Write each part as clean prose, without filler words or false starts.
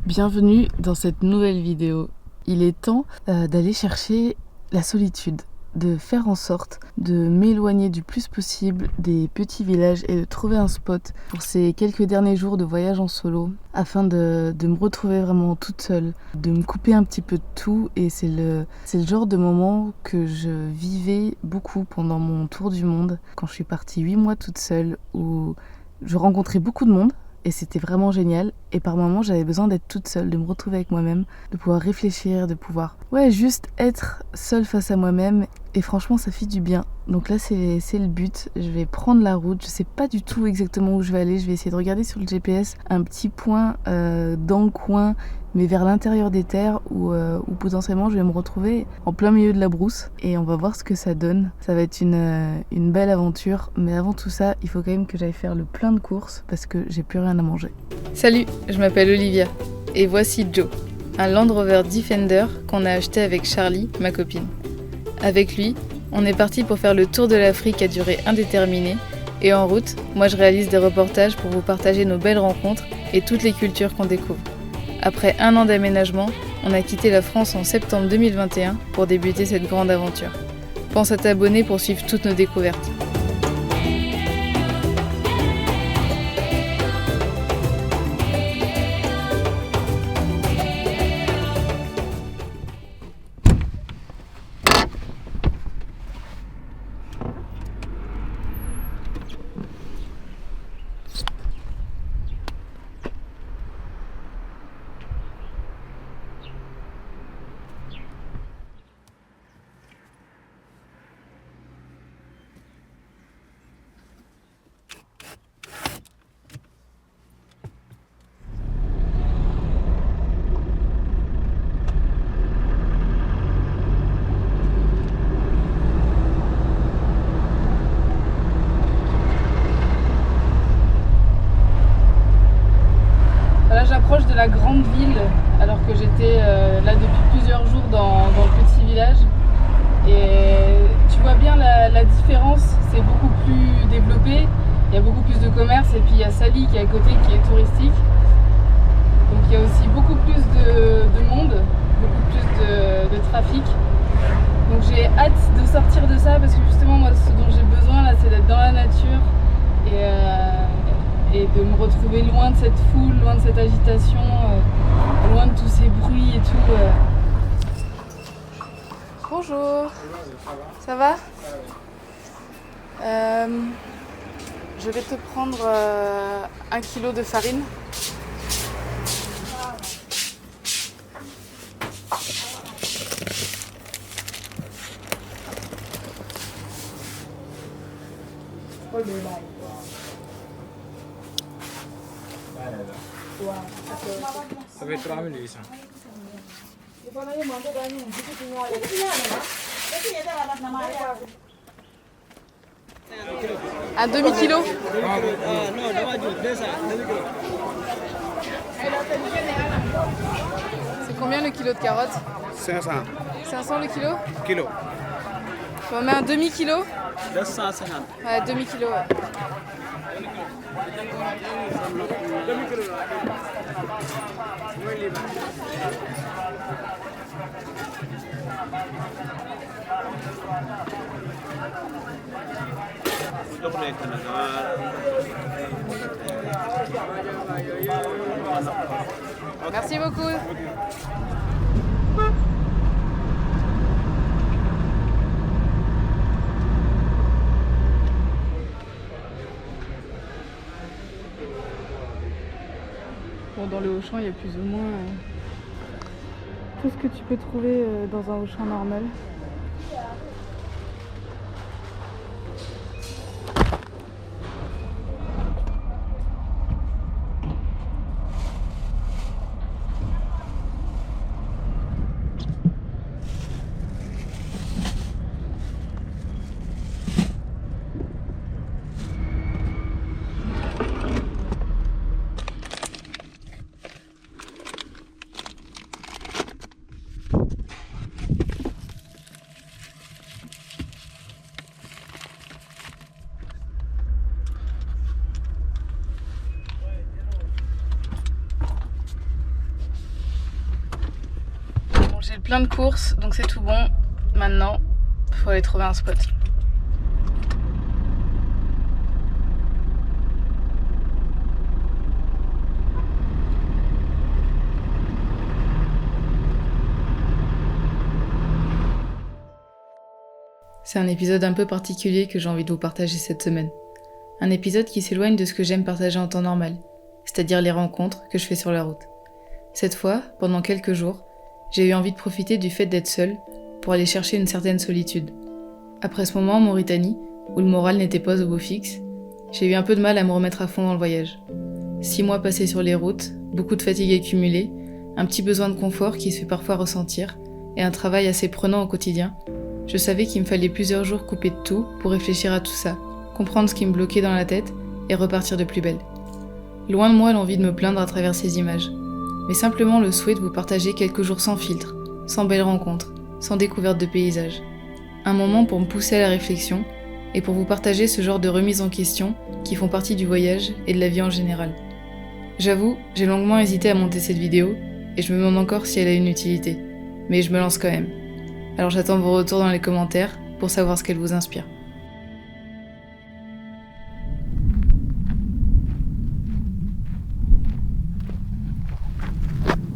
Bienvenue dans cette nouvelle vidéo. Il est temps d'aller chercher la solitude, de faire en sorte de m'éloigner du plus possible des petits villages et de trouver un spot pour ces quelques derniers jours de voyage en solo afin de me retrouver vraiment toute seule, de me couper un petit peu de tout. Et c'est le genre de moment que je vivais beaucoup pendant mon tour du monde quand je suis partie 8 mois toute seule, où je rencontrais beaucoup de monde. Et c'était vraiment génial. Et par moments, j'avais besoin d'être toute seule, de me retrouver avec moi-même, de pouvoir réfléchir, de pouvoir juste être seule face à moi-même. Et franchement, ça fait du bien. Donc là, c'est le but. Je vais prendre la route. Je sais pas du tout exactement où je vais aller. Je vais essayer de regarder sur le GPS un petit point dans le coin, mais vers l'intérieur des terres où potentiellement je vais me retrouver en plein milieu de la brousse. Et on va voir ce que ça donne. Ça va être une belle aventure. Mais avant tout ça, il faut quand même que j'aille faire le plein de courses parce que j'ai plus rien à manger. Salut, je m'appelle Olivia. Et voici Joe, un Land Rover Defender qu'on a acheté avec Charlie, ma copine. Avec lui, on est parti pour faire le tour de l'Afrique à durée indéterminée. Et en route, moi je réalise des reportages pour vous partager nos belles rencontres et toutes les cultures qu'on découvre. Après 1 an d'aménagement, on a quitté la France en septembre 2021 pour débuter cette grande aventure. Pense à t'abonner pour suivre toutes nos découvertes. Là, j'approche de la grande ville alors que j'étais là depuis plusieurs jours dans le petit village. Et tu vois bien la différence, c'est beaucoup plus développé, il y a beaucoup plus de commerce et puis il y a Sali qui est à côté qui est touristique. Donc il y a aussi beaucoup plus de monde, beaucoup plus de trafic. Donc j'ai hâte de sortir de ça parce que justement moi ce dont j'ai besoin là c'est d'être dans la nature et de me retrouver loin de cette foule, loin de cette agitation, loin de tous ces bruits et tout. Bonjour, ça va? Je vais te prendre 1 kilo de farine. Un demi-kilo. C'est combien le kilo de carottes? 500 500 le kilo? kilos. On met un demi-kilo? 250. Ouais, demi-kilo, ouais. Merci beaucoup. Bon, dans le Auchan, il y a plus ou moins tout ce que tu peux trouver dans un Auchan normal. J'ai plein de courses, donc c'est tout bon. Maintenant, il faut aller trouver un spot. C'est un épisode un peu particulier que j'ai envie de vous partager cette semaine. Un épisode qui s'éloigne de ce que j'aime partager en temps normal, c'est-à-dire les rencontres que je fais sur la route. Cette fois, pendant quelques jours, j'ai eu envie de profiter du fait d'être seule pour aller chercher une certaine solitude. Après ce moment en Mauritanie, où le moral n'était pas au beau fixe, j'ai eu un peu de mal à me remettre à fond dans le voyage. 6 mois passés sur les routes, beaucoup de fatigue accumulée, un petit besoin de confort qui se fait parfois ressentir, et un travail assez prenant au quotidien. Je savais qu'il me fallait plusieurs jours couper de tout pour réfléchir à tout ça, comprendre ce qui me bloquait dans la tête et repartir de plus belle. Loin de moi l'envie de me plaindre à travers ces images, mais simplement le souhait de vous partager quelques jours sans filtre, sans belles rencontres, sans découverte de paysages. Un moment pour me pousser à la réflexion et pour vous partager ce genre de remises en question qui font partie du voyage et de la vie en général. J'avoue, j'ai longuement hésité à monter cette vidéo et je me demande encore si elle a une utilité, mais je me lance quand même. Alors j'attends vos retours dans les commentaires pour savoir ce qu'elle vous inspire.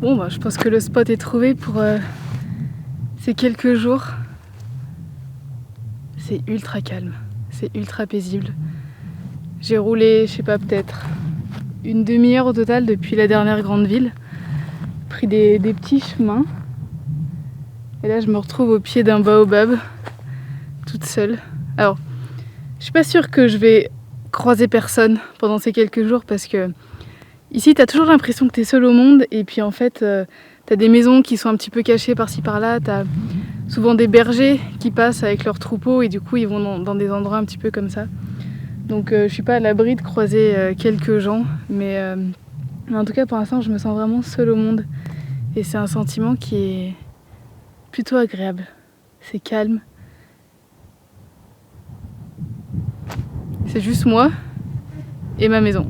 Bon je pense que le spot est trouvé pour ces quelques jours. C'est ultra calme, c'est ultra paisible. J'ai roulé, je sais pas, peut-être une demi-heure au total depuis la dernière grande ville. Pris des petits chemins. Et là, je me retrouve au pied d'un baobab, toute seule. Alors, je suis pas sûre que je vais croiser personne pendant ces quelques jours parce que ici, t'as toujours l'impression que t'es seule au monde et puis en fait, t'as des maisons qui sont un petit peu cachées par-ci par-là, t'as souvent des bergers qui passent avec leurs troupeaux et du coup, ils vont dans des endroits un petit peu comme ça. Donc, je suis pas à l'abri de croiser quelques gens, mais en tout cas, pour l'instant, je me sens vraiment seule au monde et c'est un sentiment qui est plutôt agréable, c'est calme. C'est juste moi et ma maison.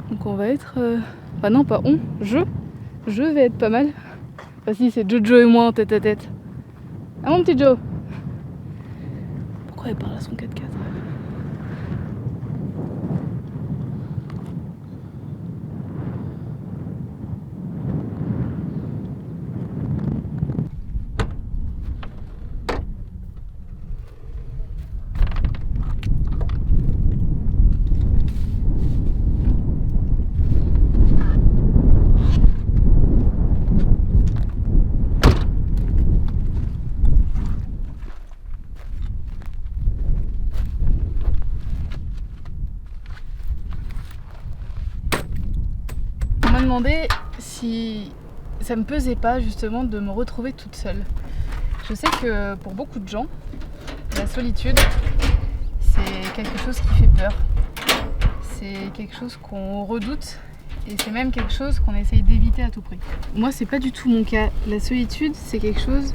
Donc on va être... Enfin non, pas on, je vais être pas mal. Enfin si, c'est Jojo et moi en tête à tête. Ah mon petit Joe. Pourquoi elle parle à son 4x4 ? On m'a demandé si ça me pesait pas justement de me retrouver toute seule. Je sais que pour beaucoup de gens, la solitude, c'est quelque chose qui fait peur. C'est quelque chose qu'on redoute et c'est même quelque chose qu'on essaye d'éviter à tout prix. Moi, c'est pas du tout mon cas. La solitude, c'est quelque chose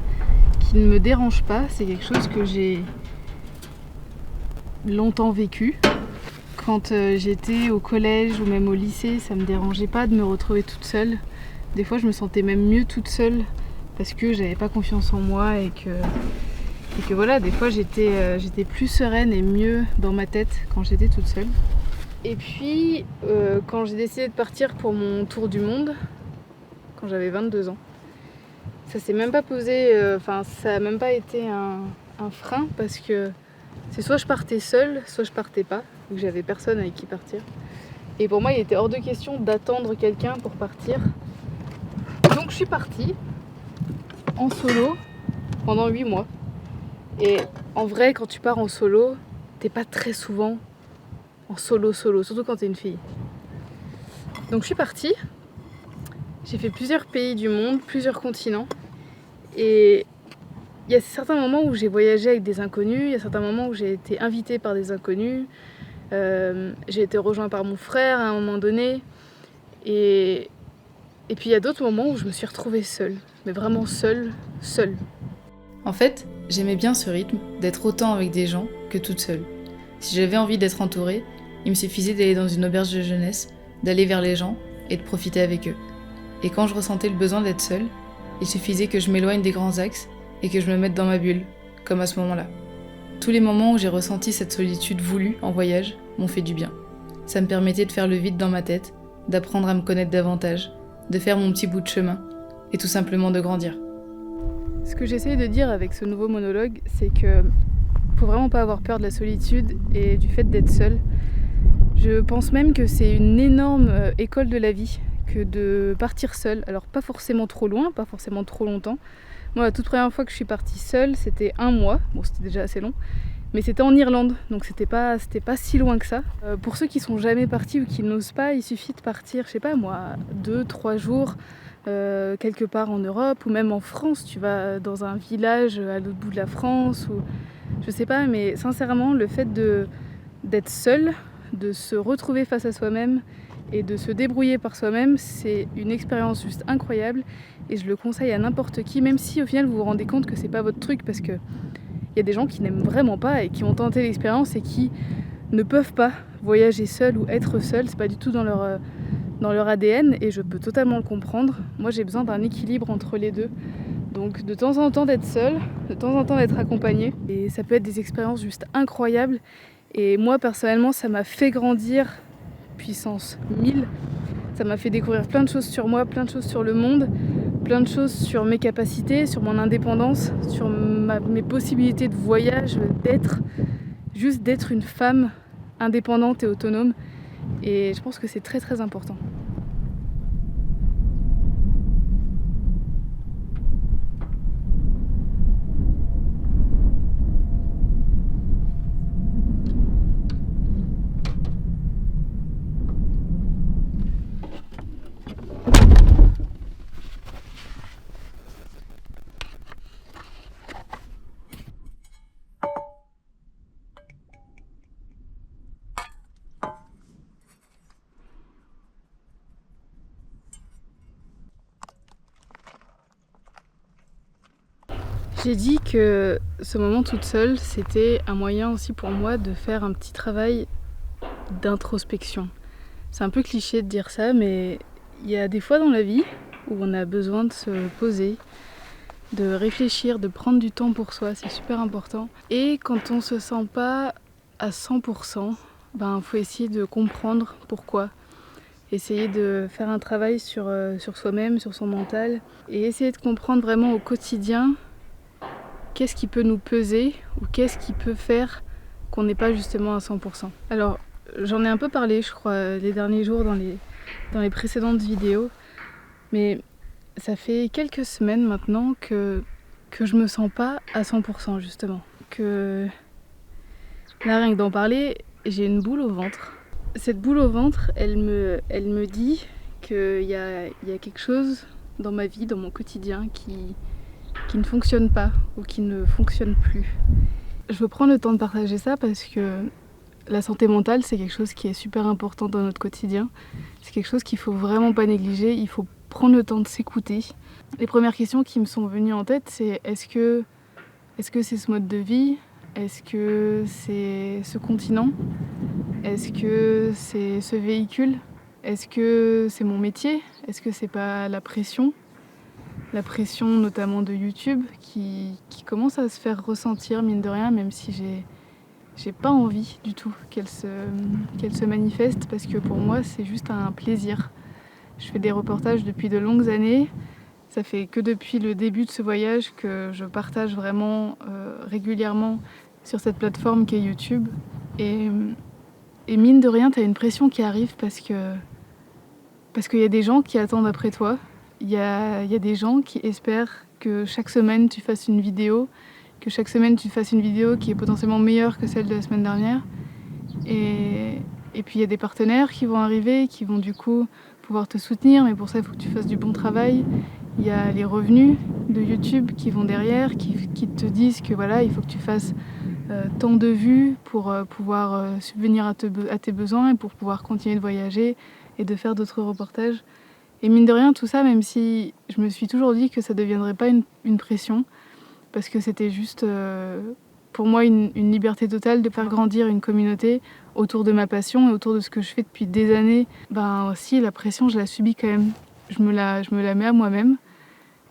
qui ne me dérange pas, c'est quelque chose que j'ai longtemps vécu. Quand j'étais au collège ou même au lycée, ça me dérangeait pas de me retrouver toute seule. Des fois, je me sentais même mieux toute seule parce que j'avais pas confiance en moi et que voilà, des fois j'étais plus sereine et mieux dans ma tête quand j'étais toute seule. Et puis, quand j'ai décidé de partir pour mon tour du monde, quand j'avais 22 ans, ça s'est même pas posé, ça a même pas été un frein parce que c'est soit je partais seule, soit je partais pas, vu que j'avais personne avec qui partir. Et pour moi, il était hors de question d'attendre quelqu'un pour partir. Donc je suis partie en solo pendant 8 mois. Et en vrai, quand tu pars en solo, t'es pas très souvent en solo, surtout quand t'es une fille. Donc je suis partie, j'ai fait plusieurs pays du monde, plusieurs continents. Et il y a certains moments où j'ai voyagé avec des inconnus, il y a certains moments où j'ai été invitée par des inconnus. J'ai été rejointe par mon frère à un moment donné. Et puis il y a d'autres moments où je me suis retrouvée seule, mais vraiment seule. En fait, j'aimais bien ce rythme d'être autant avec des gens que toute seule. Si j'avais envie d'être entourée, il me suffisait d'aller dans une auberge de jeunesse, d'aller vers les gens et de profiter avec eux. Et quand je ressentais le besoin d'être seule, Il suffisait que je m'éloigne des grands axes et que je me mette dans ma bulle, comme à ce moment-là. Tous les moments où j'ai ressenti cette solitude voulue en voyage m'ont fait du bien. Ça me permettait de faire le vide dans ma tête, d'apprendre à me connaître davantage, de faire mon petit bout de chemin et tout simplement de grandir. Ce que j'essaye de dire avec ce nouveau monologue, c'est que faut vraiment pas avoir peur de la solitude et du fait d'être seul. Je pense même que c'est une énorme école de la vie que de partir seul. Alors pas forcément trop loin, pas forcément trop longtemps. Moi, la toute première fois que je suis partie seule, c'était 1 mois. Bon, c'était déjà assez long. Mais c'était en Irlande, donc c'était pas si loin que ça. Pour ceux qui sont jamais partis ou qui n'osent pas, il suffit de partir, je sais pas moi, 2-3 jours quelque part en Europe ou même en France. Tu vas dans un village à l'autre bout de la France ou je sais pas, mais sincèrement, le fait d'être seul, de se retrouver face à soi-même et de se débrouiller par soi-même, c'est une expérience juste incroyable et je le conseille à n'importe qui, même si au final vous vous rendez compte que c'est pas votre truc, parce que il y a des gens qui n'aiment vraiment pas et qui ont tenté l'expérience et qui ne peuvent pas voyager seuls ou être seuls, c'est pas du tout dans leur ADN et je peux totalement le comprendre. Moi j'ai besoin d'un équilibre entre les deux. Donc de temps en temps d'être seul, de temps en temps d'être accompagné. Et ça peut être des expériences juste incroyables. Et moi personnellement ça m'a fait grandir puissance 1000. Ça m'a fait découvrir plein de choses sur moi, plein de choses sur le monde, plein de choses sur mes capacités, sur mon indépendance, sur mes possibilités de voyage, d'être une femme indépendante et autonome. Et je pense que c'est très très important. J'ai dit que ce moment toute seule, c'était un moyen aussi pour moi de faire un petit travail d'introspection. C'est un peu cliché de dire ça, mais il y a des fois dans la vie où on a besoin de se poser, de réfléchir, de prendre du temps pour soi, c'est super important. Et quand on se sent pas à 100%, faut essayer de comprendre pourquoi. Essayer de faire un travail sur soi-même, sur son mental, et essayer de comprendre vraiment au quotidien qu'est-ce qui peut nous peser ou qu'est-ce qui peut faire qu'on n'est pas justement à 100%. Alors, j'en ai un peu parlé, je crois, les derniers jours dans les précédentes vidéos, mais ça fait quelques semaines maintenant que je me sens pas à 100% justement. Que là, rien que d'en parler, j'ai une boule au ventre. Cette boule au ventre, elle me dit qu'il y a quelque chose dans ma vie, dans mon quotidien qui ne fonctionne pas ou qui ne fonctionne plus. Je veux prendre le temps de partager ça parce que la santé mentale, c'est quelque chose qui est super important dans notre quotidien. C'est quelque chose qu'il faut vraiment pas négliger, il faut prendre le temps de s'écouter. Les premières questions qui me sont venues en tête, c'est est-ce que c'est ce mode de vie? Est-ce que c'est ce continent? Est-ce que c'est ce véhicule? Est-ce que c'est mon métier? Est-ce que c'est pas la pression? La pression notamment de YouTube qui commence à se faire ressentir mine de rien, même si j'ai pas envie du tout qu'elle se manifeste, parce que pour moi c'est juste un plaisir. Je fais des reportages depuis de longues années, ça fait que depuis le début de ce voyage que je partage vraiment régulièrement sur cette plateforme qu'est YouTube, et mine de rien t'as une pression qui arrive parce qu'il y a des gens qui attendent après toi. Il y a des gens qui espèrent que chaque semaine tu fasses une vidéo, qui est potentiellement meilleure que celle de la semaine dernière. Et puis il y a des partenaires qui vont arriver, qui vont du coup pouvoir te soutenir, mais pour ça il faut que tu fasses du bon travail. Il y a les revenus de YouTube qui vont derrière, qui te disent que voilà, il faut que tu fasses tant de vues pour pouvoir subvenir à tes besoins et pour pouvoir continuer de voyager et de faire d'autres reportages. Et mine de rien, tout ça, même si je me suis toujours dit que ça ne deviendrait pas une pression, parce que c'était juste pour moi une liberté totale de faire grandir une communauté autour de ma passion et autour de ce que je fais depuis des années. Si la pression, je la subis quand même. Je me la mets à moi-même,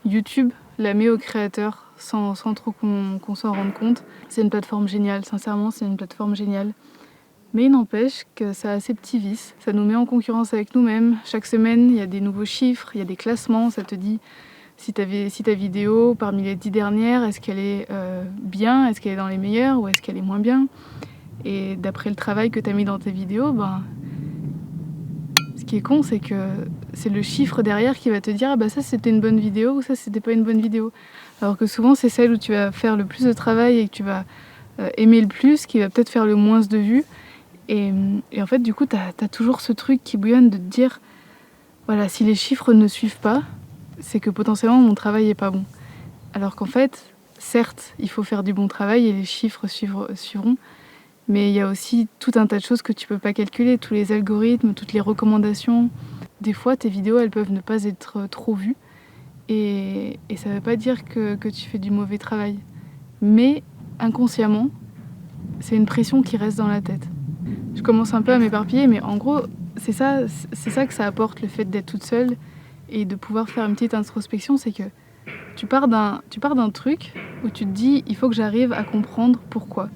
YouTube la met aux créateurs sans trop qu'on s'en rende compte. C'est une plateforme géniale, sincèrement c'est une plateforme géniale. Mais il n'empêche que ça a ses petits vices, ça nous met en concurrence avec nous-mêmes. Chaque semaine il y a des nouveaux chiffres, il y a des classements, ça te dit si ta vidéo parmi les 10 dernières, est-ce qu'elle est bien, est-ce qu'elle est dans les meilleures ou est-ce qu'elle est moins bien. Et d'après le travail que tu as mis dans tes vidéos, ce qui est con, c'est que c'est le chiffre derrière qui va te dire ah bah ça c'était une bonne vidéo ou ça c'était pas une bonne vidéo. Alors que souvent c'est celle où tu vas faire le plus de travail et que tu vas aimer le plus qui va peut-être faire le moins de vues. Et en fait du coup t'as toujours ce truc qui bouillonne de te dire voilà, si les chiffres ne suivent pas, c'est que potentiellement mon travail est pas bon. Alors qu'en fait, certes, il faut faire du bon travail et les chiffres suivront, mais il y a aussi tout un tas de choses que tu peux pas calculer, tous les algorithmes, toutes les recommandations. Des fois, tes vidéos, elles peuvent ne pas être trop vues et ça veut pas dire que tu fais du mauvais travail. Mais inconsciemment, c'est une pression qui reste dans la tête. Je commence un peu à m'éparpiller, mais en gros, c'est ça que ça apporte, le fait d'être toute seule et de pouvoir faire une petite introspection, c'est que tu pars d'un truc où tu te dis il faut que j'arrive à comprendre pourquoi.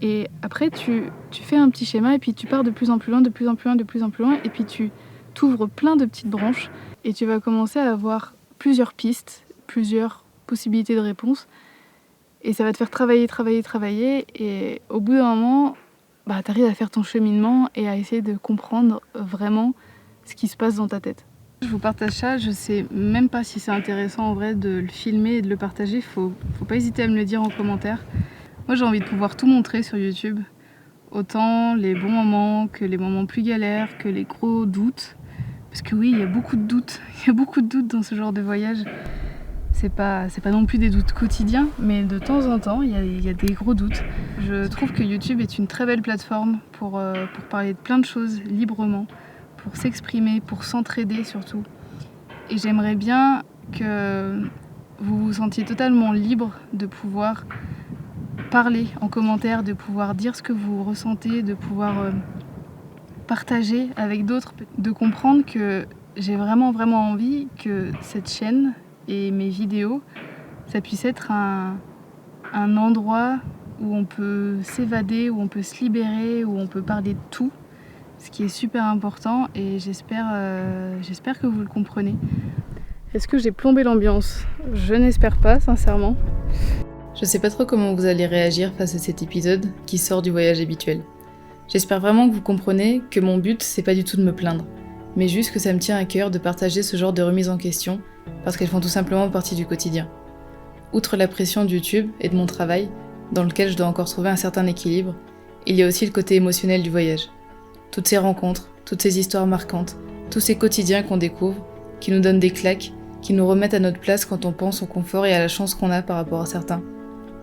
Et après tu fais un petit schéma et puis tu pars de plus en plus loin, de plus en plus loin, de plus en plus loin, et puis tu t'ouvres plein de petites branches et tu vas commencer à avoir plusieurs pistes, plusieurs possibilités de réponse. Et ça va te faire travailler, et au bout d'un moment, tu arrives à faire ton cheminement et à essayer de comprendre vraiment ce qui se passe dans ta tête. Je vous partage ça, je sais même pas si c'est intéressant en vrai de le filmer et de le partager, faut pas hésiter à me le dire en commentaire. Moi j'ai envie de pouvoir tout montrer sur YouTube, autant les bons moments que les moments plus galères, que les gros doutes. Parce que oui, il y a beaucoup de doutes, dans ce genre de voyage. C'est pas non plus des doutes quotidiens, mais de temps en temps, il y a des gros doutes. Je trouve que YouTube est une très belle plateforme pour parler de plein de choses librement, pour s'exprimer, pour s'entraider surtout. Et j'aimerais bien que vous vous sentiez totalement libre de pouvoir parler en commentaire, de pouvoir dire ce que vous ressentez, de pouvoir partager avec d'autres, de comprendre que j'ai vraiment envie que cette chaîne et mes vidéos, ça puisse être un endroit où on peut s'évader, où on peut se libérer, où on peut parler de tout, ce qui est super important et j'espère que vous le comprenez. Est-ce que j'ai plombé l'ambiance ? Je n'espère pas, sincèrement. Je sais pas trop comment vous allez réagir face à cet épisode qui sort du voyage habituel. J'espère vraiment que vous comprenez que mon but, c'est pas du tout de me plaindre, mais juste que ça me tient à cœur de partager ce genre de remise en question, parce qu'elles font tout simplement partie du quotidien. Outre la pression de YouTube et de mon travail, dans lequel je dois encore trouver un certain équilibre, il y a aussi le côté émotionnel du voyage. Toutes ces rencontres, toutes ces histoires marquantes, tous ces quotidiens qu'on découvre, qui nous donnent des claques, qui nous remettent à notre place quand on pense au confort et à la chance qu'on a par rapport à certains.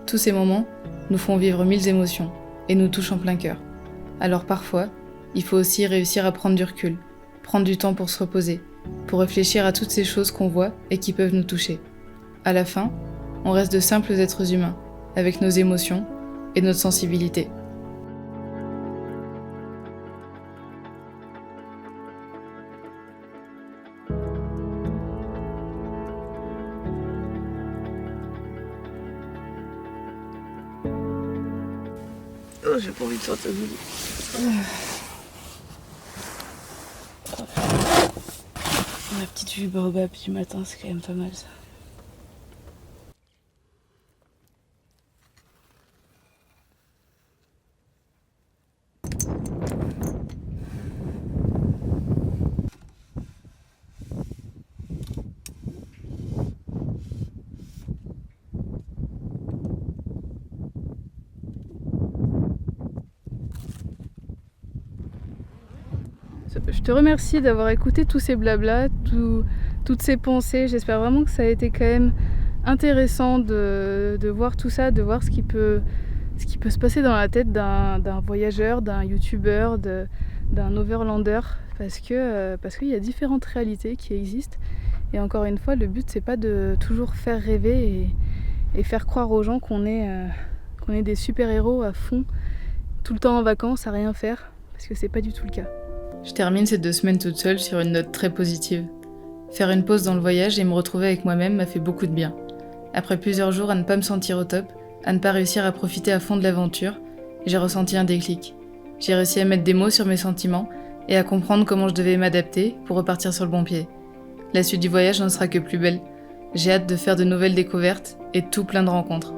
Tous ces moments nous font vivre 1000 émotions et nous touchent en plein cœur. Alors parfois, il faut aussi réussir à prendre du recul, prendre du temps pour se reposer, pour réfléchir à toutes ces choses qu'on voit et qui peuvent nous toucher. À la fin, on reste de simples êtres humains, avec nos émotions et notre sensibilité. Oh, j'ai pas envie de sortir de l'eau. Ma petite vue baobab du matin, c'est quand même pas mal ça. Je te remercie d'avoir écouté tous ces blablas, toutes ces pensées. J'espère vraiment que ça a été quand même intéressant de voir tout ça, de voir ce qui peut se passer dans la tête d'un voyageur, d'un youtubeur, d'un overlander, parce qu'il y a différentes réalités qui existent. Et encore une fois, le but c'est pas de toujours faire rêver et faire croire aux gens qu'on est des super-héros à fond, tout le temps en vacances, à rien faire, parce que c'est pas du tout le cas. Je termine ces 2 semaines toute seule sur une note très positive. Faire une pause dans le voyage et me retrouver avec moi-même m'a fait beaucoup de bien. Après plusieurs jours à ne pas me sentir au top, à ne pas réussir à profiter à fond de l'aventure, j'ai ressenti un déclic. J'ai réussi à mettre des mots sur mes sentiments et à comprendre comment je devais m'adapter pour repartir sur le bon pied. La suite du voyage n'en sera que plus belle. J'ai hâte de faire de nouvelles découvertes et tout plein de rencontres.